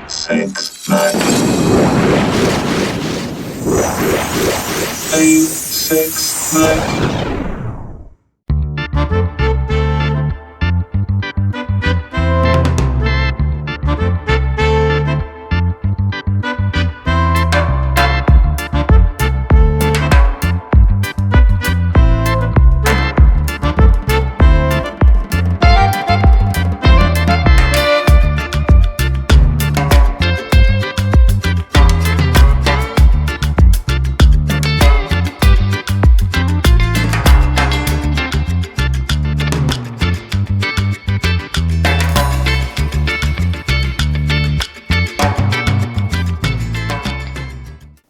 6, 9. 8, 6, 9.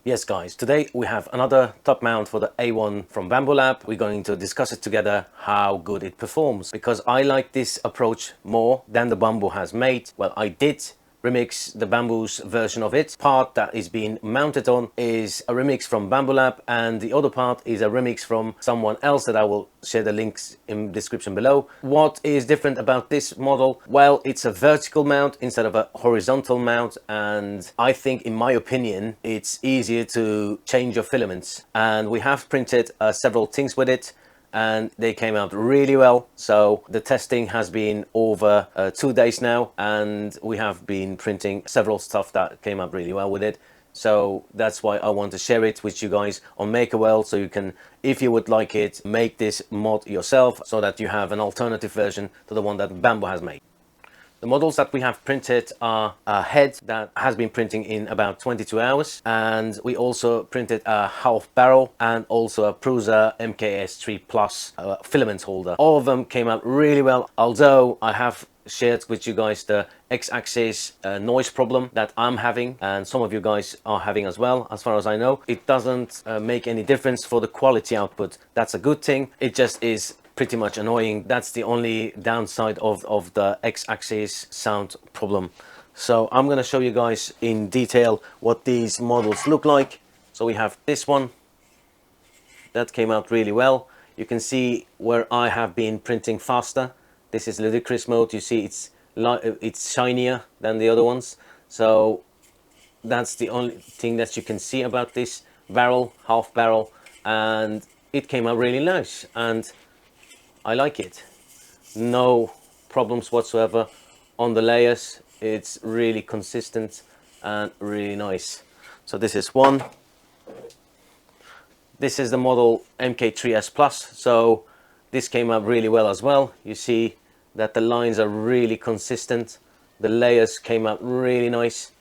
Yes guys, today we have another top mount for the A1 from Bambulab. We're going to discuss it together, how good it performs, because I like this approach more than the Bambu has made. Well, I did remix the Bambu's version of it. Part that is being mounted on is a remix from Bambulab, and the other part is a remix from someone else that I will share the links in the description below. What is different about this model? Well, it's a vertical mount instead of a horizontal mount, and I think, in my opinion, it's easier to change your filaments. And we have printed several things with it, and they came out really well. So the testing has been over 2 days now, and we have been printing several stuff that came out really well with it. So that's why I want to share it with you guys on MakerWorld, so you can, if you would like it, make this mod yourself, so that you have an alternative version to the one that Bambu has made. The models that we have printed are a head that has been printing in about 22 hours, and we also printed a half barrel and also a Prusa MKS3 Plus filament holder. All of them came out really well, although I have shared with you guys the X-axis noise problem that I'm having, and some of you guys are having as well. As far as I know, it doesn't make any difference for the quality output. That's a good thing. It just is pretty much annoying. That's the only downside of the X-axis sound problem. So I'm going to show you guys in detail what these models look like. So we have this one that came out really well. You can see where I have been printing faster. This is ludicrous mode. You see it's shinier than the other ones. So that's the only thing that you can see about this barrel, half barrel, and it came out really nice, and I like it. No problems whatsoever on the layers. It's really consistent and really nice. So this is one. This is the model MK3S Plus. So this came out really well as well. You see that the lines are really consistent. The layers came out really nice,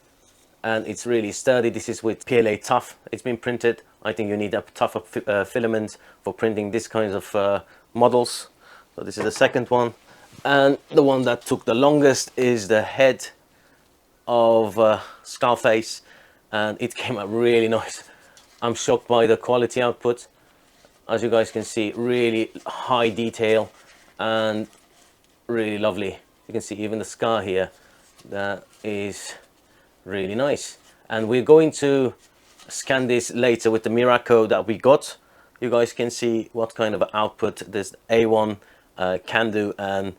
and it's really sturdy. This is with PLA Tough. It's been printed. I think you need a tougher filament for printing this kinds of models. So this is the second one, and the one that took the longest is the head of Scarface, and it came out really nice. I'm shocked by the quality output. As you guys can see, really high detail and really lovely. You can see even the scar here. That is really nice, and we're going to scan this later with the Miraco that we got. You guys can see what kind of output this A1 can do, and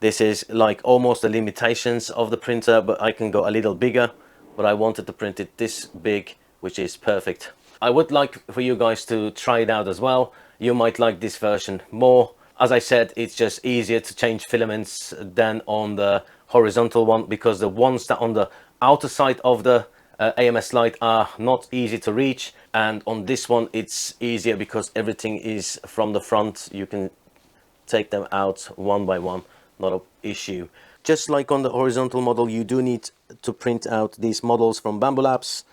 this is like almost the limitations of the printer, but I can go a little bigger, but I wanted to print it this big, which is perfect. I would like for you guys to try it out as well. You might like this version more. As I said, it's just easier to change filaments than on the horizontal one, because the ones that on the outer side of the AMS Lite are not easy to reach, and on this one it's easier because everything is from the front. You can take them out one by one, not an issue. Just like on the horizontal model, you do need to print out these models from Bambulabs.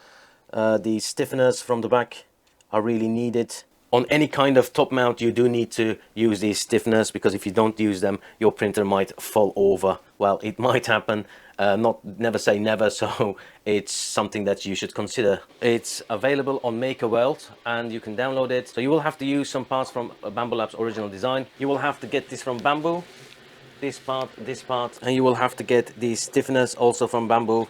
The stiffeners from the back are really needed. On any kind of top mount, you do need to use these stiffeners, because if you don't use them, your printer might fall over. Well, it might happen. Never say never, so it's something that you should consider. It's available on MakerWorld, and you can download it. So you will have to use some parts from Bambulab's original design. You will have to get this from Bambu, this part, and you will have to get these stiffeners also from Bambu,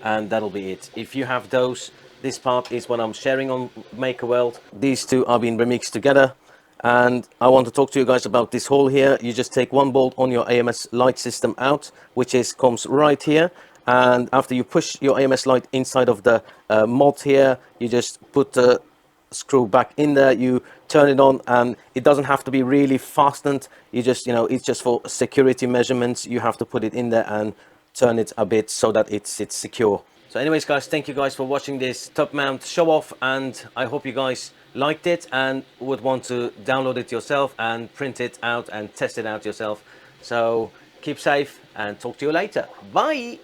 and that'll be it. If you have those, this part is what I'm sharing on MakerWorld. These two are being remixed together, and I want to talk to you guys about this hole here. You just take one bolt on your AMS Lite system out, which comes right here, And after you push your AMS light inside of the mold here, you just put the screw back in there, you turn it on, and it doesn't have to be really fastened. You just, you know, it's just for security measurements. You have to put it in there and turn it a bit so that it's secure. So anyways guys, thank you guys for watching this top mount show off, and I hope you guys liked it and would want to download it yourself and print it out and test it out yourself. So keep safe and talk to you later. Bye.